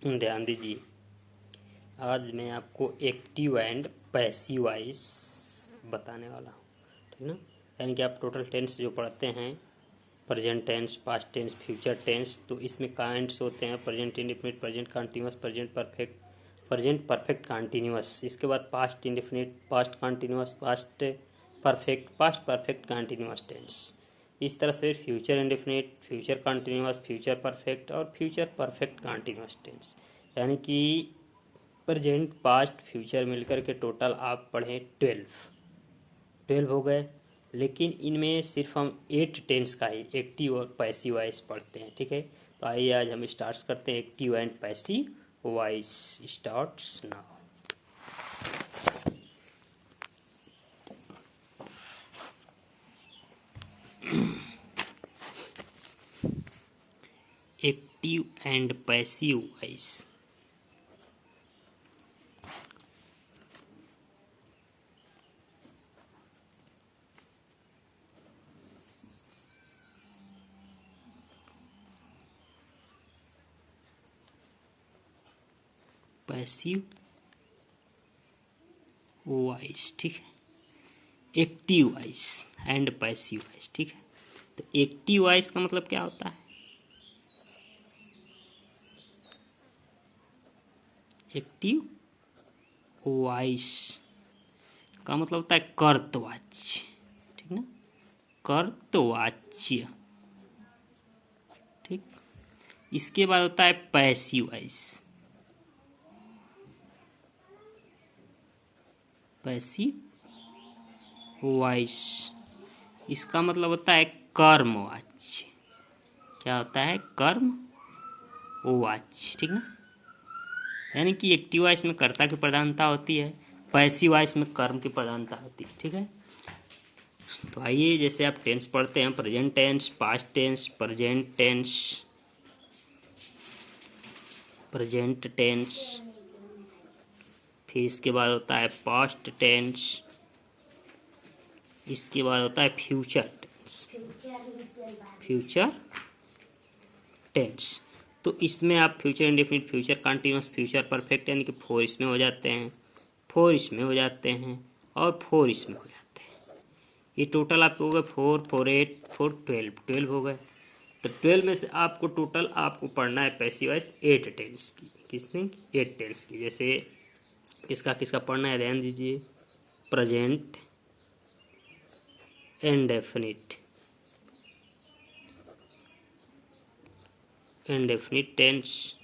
ध्यान दीजिए, आज मैं आपको एक्टिव एंड पैसिव वॉइस बताने वाला हूँ, ठीक ना। यानी कि आप टोटल टेंस जो पढ़ते हैं, present tense, past tense, future tense, तो इसमें काइंड्स होते हैं present indefinite, present continuous, present perfect continuous. इसके बाद past indefinite, past continuous, past perfect continuous tense. इस तरह से future indefinite, future continuous, future perfect और फ्यूचर परफेक्ट कंटीन्यूअस टेंस। यानी कि प्रेजेंट, पास्ट, फ्यूचर मिलकर के टोटल आप पढ़ें 12 हो गए। लेकिन इनमें सिर्फ हम 8 टेंस का ही एक्टिव और पैसिव वॉइस पढ़ते हैं, ठीक है। तो आइए आज हम स्टार्ट करते हैं active and passive voice. Starts now. Active and passive voice. Passive voice, ठीक है। Active voice and passive voice, ठीक है। तो एक्टिव वॉइस का मतलब क्या होता है? एक्टिव वॉइस का मतलब होता है कर्तवाच्य, ठीक ना, कर्तवाच्य, ठीक। इसके बाद होता है पैसिव वॉइस। पैसिव वॉइस इसका मतलब होता है कर्मवाच्य। क्या होता है? कर्मवाच्य, ठीक ना। यानी कि एक्टिव वॉइस में कर्ता की प्रधानता होती है, पैसिव वॉइस में कर्म की प्रधानता होती है, ठीक है। तो आइए, जैसे आप टेंस पढ़ते हैं, present tense, past tense, present tense, present tense, फिर इसके बाद होता है पास्ट टेंस, इसके बाद होता है फ्यूचर टेंस, फ्यूचर टेंस। तो इसमें आप future indefinite, future continuous, future perfect यानी कि 4 इसमें हो जाते हैं, 4 इसमें हो जाते हैं और 4 इसमें हो जाते हैं। ये टोटल आपके हो गए 4, 4, 8, 4, 12 हो गए। तो 12 में से आपको टोटल आपको पढ़ना है पैसिव वॉइस 8 टेंस की। किसने? 8 टेंस की। जैसे किसका किसका पढ़ना है, ध्यान दीजिए। Present indefinite, indefinite tense.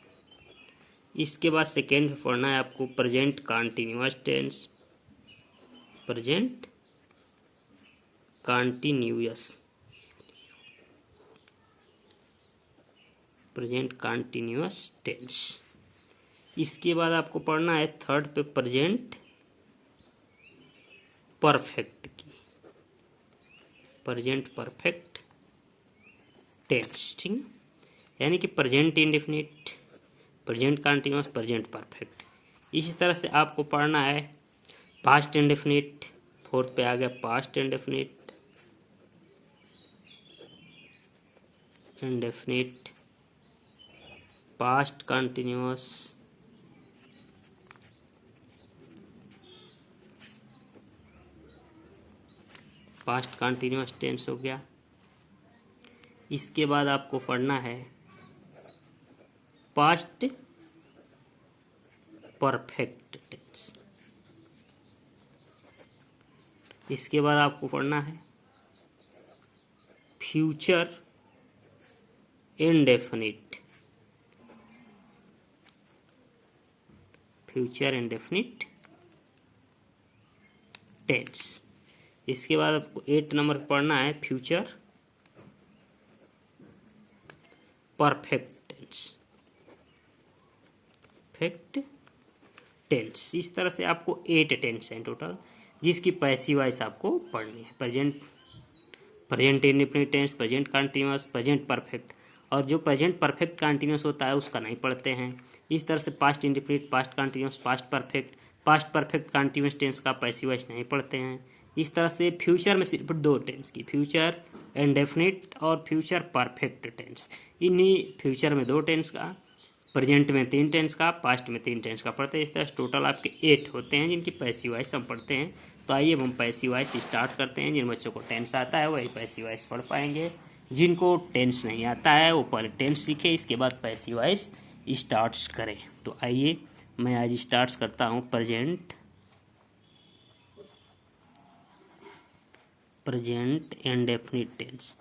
इसके बाद सेकेंड पढ़ना है आपको present continuous tense, present continuous, present continuous tense. इसके बाद आपको पढ़ना है थर्ड पे प्रेजेंट परफेक्ट की, प्रेजेंट परफेक्ट टेंस, ठीक है। यानी कि present indefinite, present continuous, present perfect. इसी तरह से आपको पढ़ना है पास्ट इंडेफिनिट, फोर्थ पे आ गया past indefinite, indefinite, past continuous, past continuous tense हो गया। इसके बाद आपको पढ़ना है पास्ट परफेक्ट टेंस। इसके बाद आपको पढ़ना है future indefinite, future indefinite tense. इसके बाद आपको 8 नंबर पढ़ना है future perfect tense, perfect tense. इस तरह से आपको 8 टेंस हैं टोटल, जिसकी पैसिव वॉइस आपको पढ़नी है। Present indefinite tense, present continuous, present perfect. और जो प्रेजेंट परफेक्ट कंटीन्यूअस होता है उसका नहीं पढ़ते हैं। इस तरह से past indefinite, past continuous, past perfect continuous tense का पैसिव वॉइस नहीं पढ़ते हैं। इस तरह से फ्यूचर में सिर्फ 2 टेंस की, फ्यूचर इंडेफिनिट और फ्यूचर परफेक्ट टेंस। इन्हीं फ्यूचर में 2 टेंस का, प्रेजेंट में 3 टेंस का, पास्ट में 3 टेंस का पढ़ते हैं। इस तरह टोटल आपके 8 होते हैं जिनकी पैसिव वॉइस हम पढ़ते हैं। तो आइए अब हम पैसिव वॉइस स्टार्ट करते हैं। जिन बच्चों को टेंस आता है वही पैसिव वॉइस पढ़ पाएंगे, जिनको टेंस नहीं आता है वो पहले टेंस सीखे, इसके बाद पैसिव वॉइस स्टार्ट करें। तो आइए मैं आज स्टार्ट करता हूँ present indefinite tense.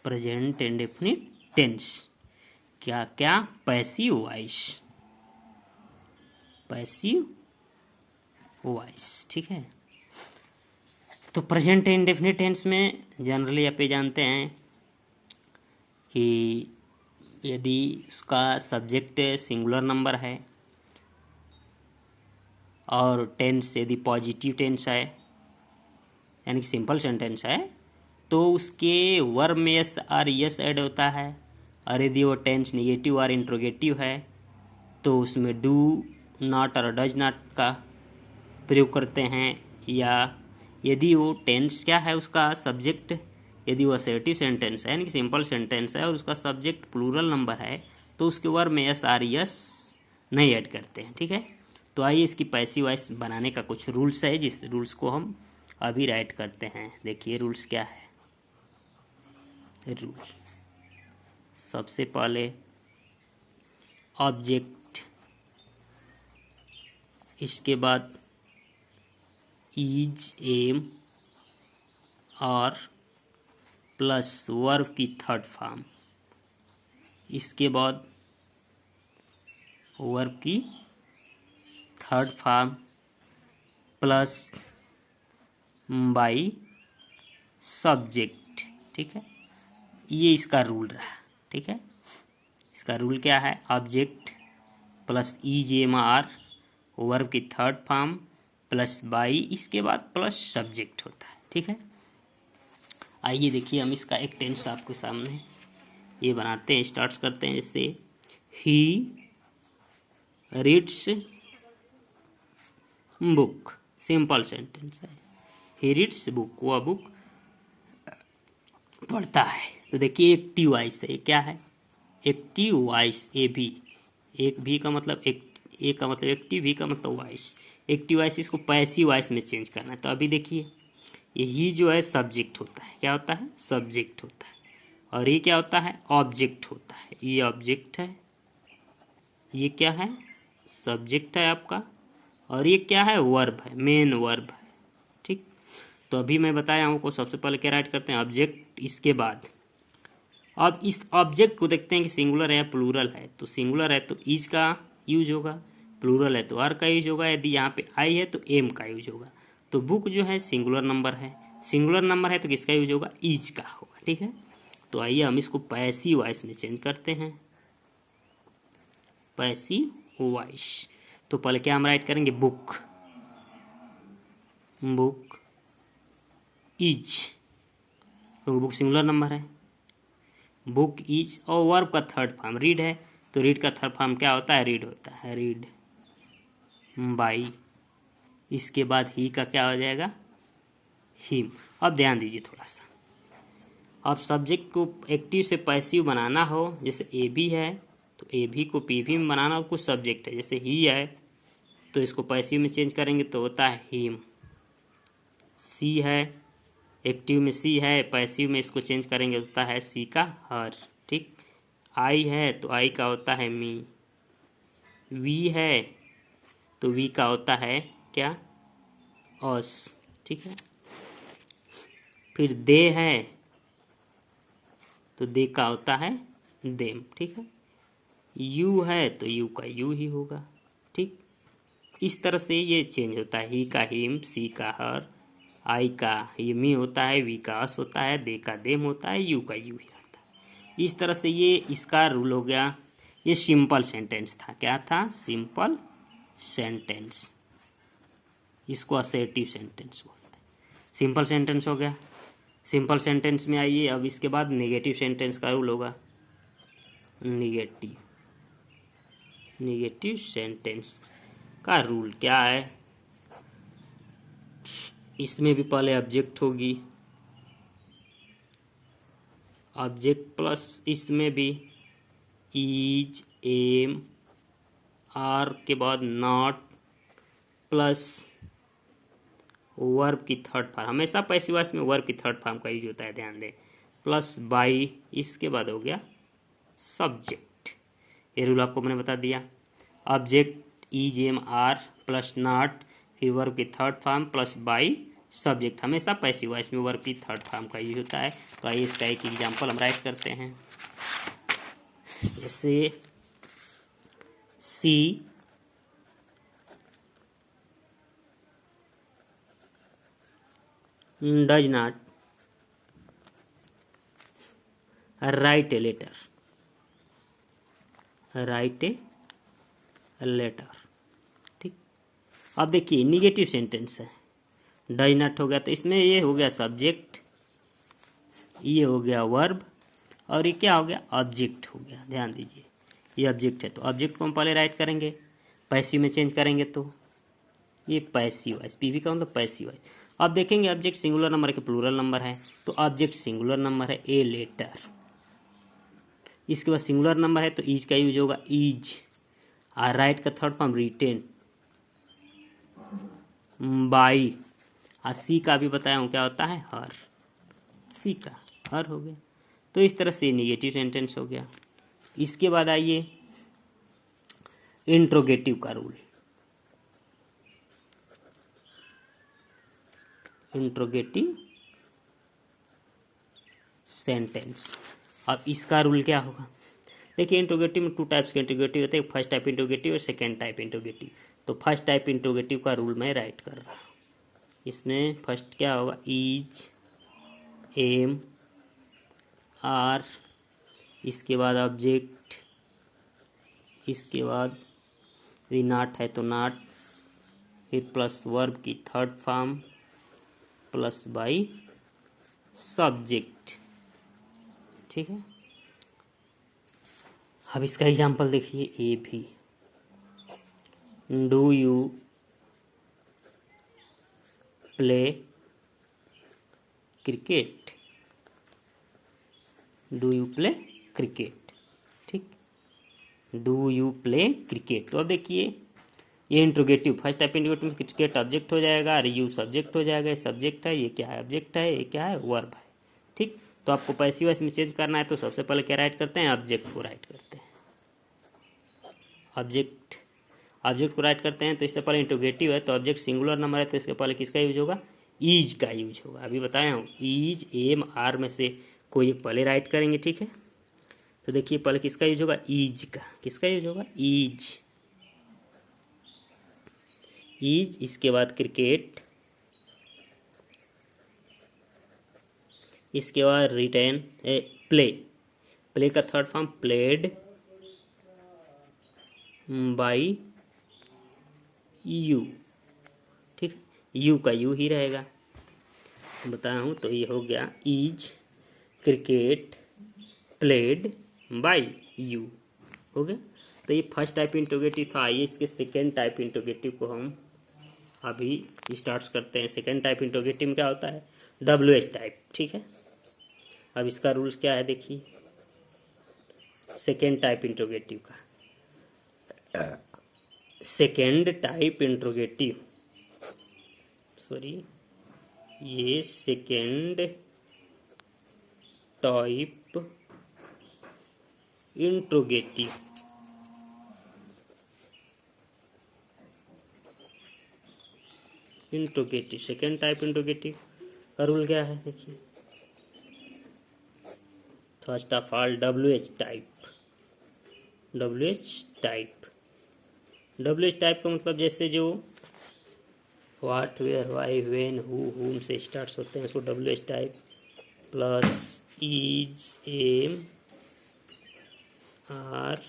Present indefinite tense क्या क्या? पैसिव वॉइस, ठीक है। तो प्रेजेंट इंडेफिनिट टेंस में जनरली आप ये जानते हैं कि यदि उसका सब्जेक्ट सिंगुलर नंबर है और टेंस यदि पॉजिटिव टेंस है यानी कि सिंपल सेंटेंस है तो उसके वर्ब में यस और यस ऐड होता है। और यदि वो टेंस नेगेटिव और इंट्रोगेटिव है तो उसमें डू नॉट और डज नॉट का प्रयोग करते हैं। या यदि वो टेंस क्या है उसका सब्जेक्ट, यदि वो असर्टिव सेंटेंस है यानी कि सिंपल सेंटेंस है और उसका सब्जेक्ट प्लूरल नंबर है तो उसके वर्ब में यस और यस नहीं ऐड करते हैं, ठीक है। तो आइए इसकी पैसिव वॉइस बनाने का कुछ रूल्स है, जिस रूल्स को हम अभी राइट करते हैं। देखिए रूल्स क्या है। रूल सबसे पहले ऑब्जेक्ट, इसके बाद इज, एम और प्लस वर्ब की थर्ड फॉर्म, इसके बाद वर्ब की third form plus by subject, ठीक है। ये इसका रूल रहा, ठीक है। इसका रूल क्या है? Object plus is, am, are, verb की थर्ड फॉर्म प्लस बाई, इसके बाद प्लस सब्जेक्ट होता है, ठीक है। आइए देखिए हम इसका एक टेंस आपके सामने ये बनाते हैं, स्टार्ट करते हैं। जैसे he reads book, simple sentence है। ही रीड्स बुक, वह बुक पढ़ता है। तो देखिए एक्टिव वॉइस है, क्या है? Active voice. ए भी, एक भी का मतलब एक, ए का मतलब एक्टिव, भी का मतलब वॉइस। एक्टिव वॉइस इसको पैसिव वॉइस में चेंज करना है। तो अभी देखिए यही जो है सब्जेक्ट होता है, क्या होता है? सब्जेक्ट होता है। और ये क्या होता है? ऑब्जेक्ट होता है। ये ऑब्जेक्ट है, ये क्या है? सब्जेक्ट है आपका, और ये क्या है? वर्ब है, मेन वर्ब है, ठीक। तो अभी मैं बताया हूँ को सबसे पहले क्या राइट करते हैं? ऑब्जेक्ट, इसके बाद अब इस ऑब्जेक्ट को देखते हैं कि सिंगुलर है या प्लूरल है। तो सिंगुलर है तो इज का यूज होगा, प्लूरल है तो आर का यूज होगा, यदि यहाँ पे आई है तो एम का यूज होगा। तो बुक जो है सिंगुलर नंबर है, सिंगुलर नंबर है तो किसका यूज होगा? इज का होगा, ठीक है। तो आइए हम इसको पैसिव वॉइस में चेंज करते हैं। पैसिव वॉइस, तो पहले क्या हम राइट करेंगे? बुक, बुक इज, तो बुक सिंगुलर नंबर है। बुक इज, और वर्ब का थर्ड फॉर्म रीड है, तो रीड का थर्ड फॉर्म क्या होता है? रीड होता है। रीड बाई, इसके बाद ही का क्या हो जाएगा? हिम। अब ध्यान दीजिए थोड़ा सा, अब सब्जेक्ट को एक्टिव से पैसिव बनाना हो, जैसे ए बी है तो ए भी को पी भी में बनाना हो, कुछ सब्जेक्ट है जैसे ही है तो इसको पैसिव में चेंज करेंगे तो होता है हिम। सी है, एक्टिव में सी है, पैसिव में इसको चेंज करेंगे होता है सी का हर, ठीक। आई है तो आई का होता है मी। वी है तो वी का होता है क्या? ऑस, ठीक है। फिर दे है तो दे का होता है देम, ठीक है। यू है तो यू का यू ही होगा, ठीक। इस तरह से ये चेंज होता है। ही का हिम, सी का हर, आई का मी होता है, वी का अस होता है, दे का देम होता है, यू का यू ही होता है। इस तरह से ये इसका रूल हो गया। ये सिंपल सेंटेंस था, क्या था? Simple sentence. इसको असर्टिव सेंटेंस बोलते हैं। सिंपल सेंटेंस हो गया। सिंपल सेंटेंस में आइए अब इसके बाद नेगेटिव सेंटेंस का रूल होगा। नेगेटिव सेंटेंस का रूल क्या है? इसमें भी पहले ऑब्जेक्ट होगी, ऑब्जेक्ट प्लस इसमें भी इज, एम, आर के बाद नॉट प्लस वर्ब की थर्ड फॉर्म, हमेशा पैसिव वॉइस में वर्ब की थर्ड फॉर्म का यूज होता है, ध्यान दें, प्लस बाई, इसके बाद हो गया सब्जेक्ट। ये रूल आपको मैंने बता दिया। Object is, am, are plus not, फिर वर्ब की third form plus by subject, हमेशा पैसिव वॉइस में वर्ब की थर्ड फॉर्म का यूज होता है। तो आइए इसका एक एग्जाम्पल हम राइट करते हैं। जैसे she does not write a letter, write a letter, ठीक। अब देखिए निगेटिव सेंटेंस है, डज नॉट हो गया तो इसमें ये हो गया सब्जेक्ट, ये हो गया वर्ब, और ये क्या हो गया, ऑब्जेक्ट हो गया। ध्यान दीजिए ये ऑब्जेक्ट है, तो ऑब्जेक्ट को हम पहले राइट करेंगे, पैसिव में चेंज करेंगे तो ये पैसिव वॉइस, पीवी का मतलब पैसिव वॉइस। अब देखेंगे ऑब्जेक्ट सिंगुलर नंबर है कि प्लूरल नंबर है, तो ऑब्जेक्ट सिंगुलर नंबर है, ए लेटर। इसके बाद सिंगुलर नंबर है तो ईज का यूज होगा, ईज, और राइट का थर्ड फॉर्म रिटेन, बाई, और सी का भी बताया हूँ क्या होता है, हर, सी का हर हो गया। तो इस तरह से निगेटिव सेंटेंस हो गया। इसके बाद आइए इंट्रोगेटिव का रूल। इंट्रोगेटिव सेंटेंस, अब इसका रूल क्या होगा, देखिए इंट्रोगेटिव में टू टाइप्स के इंट्रोगेटिव होते हैं, फर्स्ट टाइप इंट्रोगेटिव और सेकेंड टाइप इंट्रोगेटिव। तो फर्स्ट टाइप इंट्रोगेटिव का रूल मैं राइट कर रहा हूँ। इसमें फर्स्ट क्या होगा, इज, एम, आर, इसके बाद ऑब्जेक्ट, इसके बाद यदि नॉट है तो नॉट, फिर प्लस वर्ब की third form plus by subject, ठीक है। अब इसका एग्जांपल देखिए, ए भी, do you play cricket, do you play cricket, ठीक, डू यू प्ले क्रिकेट। तो अब देखिए ये interrogative, first type interrogative, cricket object हो जाएगा, और यू सब्जेक्ट हो जाएगा, सब्जेक्ट है, ये क्या है, ऑब्जेक्ट है, ये क्या है, वर्ब है, ठीक। तो आपको पैसिव वॉइस में चेंज करना है तो सबसे पहले क्या राइट करते हैं, ऑब्जेक्ट को राइट करते हैं, ऑब्जेक्ट, ऑब्जेक्ट को राइट करते हैं। तो इससे पहले इंट्रोगेटिव है तो ऑब्जेक्ट सिंगुलर नंबर है तो इसके पहले किसका यूज होगा, ईज का यूज होगा। अभी बताया हूँ ईज, एम, आर में से कोई एक पहले राइट करेंगे, ठीक है। तो देखिए पहले किसका यूज होगा, ईज का, किसका यूज होगा, ईज, ईज, इसके बाद क्रिकेट, इसके बाद रिटेन, प्ले, प्ले का third form played by you, ठीक है, यू का यू ही रहेगा, बताया हूँ। तो ये हो गया is, cricket, played by you, हो गया। तो ये फर्स्ट टाइप इंट्रोगेटिव था। आइए इसके सेकेंड टाइप इंट्रोगेटिव को हम अभी स्टार्ट करते हैं। सेकेंड टाइप इंट्रोगेटिव में क्या होता है, WH टाइप, ठीक है। अब इसका रूल्स क्या है देखिए, सेकेंड टाइप इंट्रोगेटिव का, सेकेंड टाइप इंट्रोगेटिव, सॉरी, ये second type interrogative, interrogative, second type interrogative का रूल क्या है देखिए, first of all WH type, WH type, WH type का मतलब जैसे जो what, where, why, when, who, whom से स्टार्ट होते हैं उसको WH type, plus is, am, are,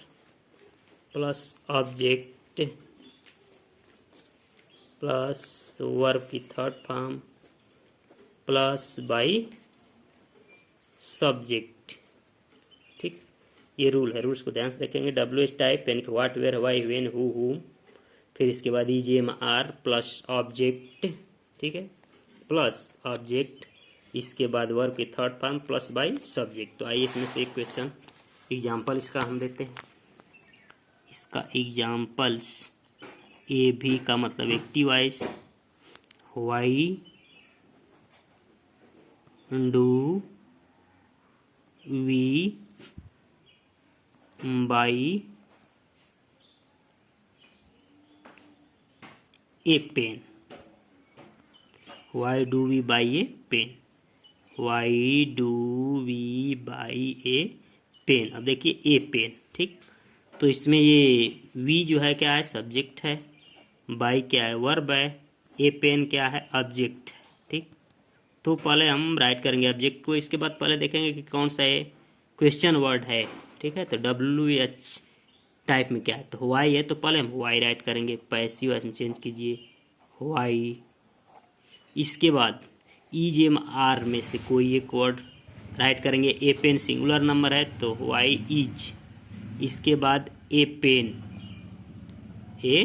plus object, plus verb की third form plus by subject, ठीक। ये रूल है, रूल्स को ध्यान से देखेंगे। WH टाइप यानी कि what, where, why, when, who, फिर इसके बाद is, am, are plus object, ठीक है, प्लस ऑब्जेक्ट, इसके बाद वर्ब की third form plus by subject. तो आइए इसमें से एक क्वेश्चन एग्जाम्पल इसका हम देते हैं। इसका एग्जाम्पल्स, ए भी का मतलब active voice, why do we buy a pen, why do we buy a pen, why do we buy a pen. अब देखिए ए पेन, ठीक, तो इसमें ये वी जो है क्या है, सब्जेक्ट है, बाई क्या है, वर्ब है, ए पेन क्या है, ऑब्जेक्ट है, ठीक। तो पहले हम राइट करेंगे ऑब्जेक्ट को, इसके बाद पहले देखेंगे कि कौन सा ये क्वेश्चन वर्ड है, ठीक है। तो WH टाइप में क्या है, तो वाई है, तो पहले हम वाई राइट करेंगे, पैसिव वॉइस में चेंज कीजिए वाई। इसके बाद EJMR में से कोई एक वर्ड राइट करेंगे, ए पेन सिंगुलर नंबर है तो वाई इज। इसके बाद ए पेन, ए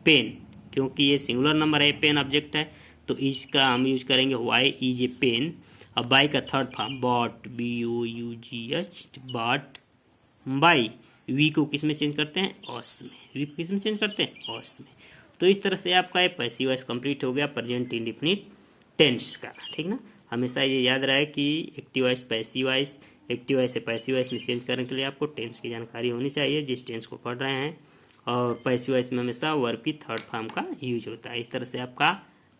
पेन क्योंकि ये सिंगुलर नंबर है, ए पेन ऑब्जेक्ट है, तो इसका हम यूज करेंगे वाई इज ए पेन। अब बाई का third form bought, BOUGH, bought buy. We को किस में चेंज करते हैं, ऑस में। वी को किस में चेंज करते हैं, ऑस में। तो इस तरह से आपका ये पैसिव वॉइस कंप्लीट हो गया प्रेजेंट इंडेफिनिट टेंस का, ठीक ना। हमेशा ये याद रहे कि active voice passive voice, active voice से पैसिव वॉइस में चेंज करने के लिए आपको टेंस की जानकारी होनी चाहिए जिस टेंस को पढ़ रहे हैं। और पैसिव वॉइस में हमेशा वर्ब की थर्ड फॉर्म का यूज होता है। इस तरह से आपका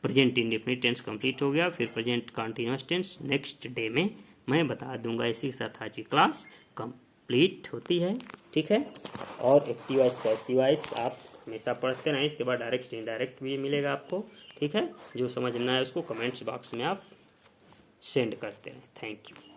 प्रेजेंट इंडेफिनिट टेंस कंप्लीट हो गया। फिर present continuous tense next day में मैं बता दूंगा। इसी के साथ आज की क्लास कंप्लीट होती है, ठीक है। और एक्टिव वॉइस पैसिव वॉइस आप हमेशा पढ़ते रहें, इसके बाद डायरेक्ट इनडायरेक्ट भी मिलेगा आपको, ठीक है। जो समझना है उसको कमेंट्स बॉक्स में आप सेंड करते रहें। Thank you.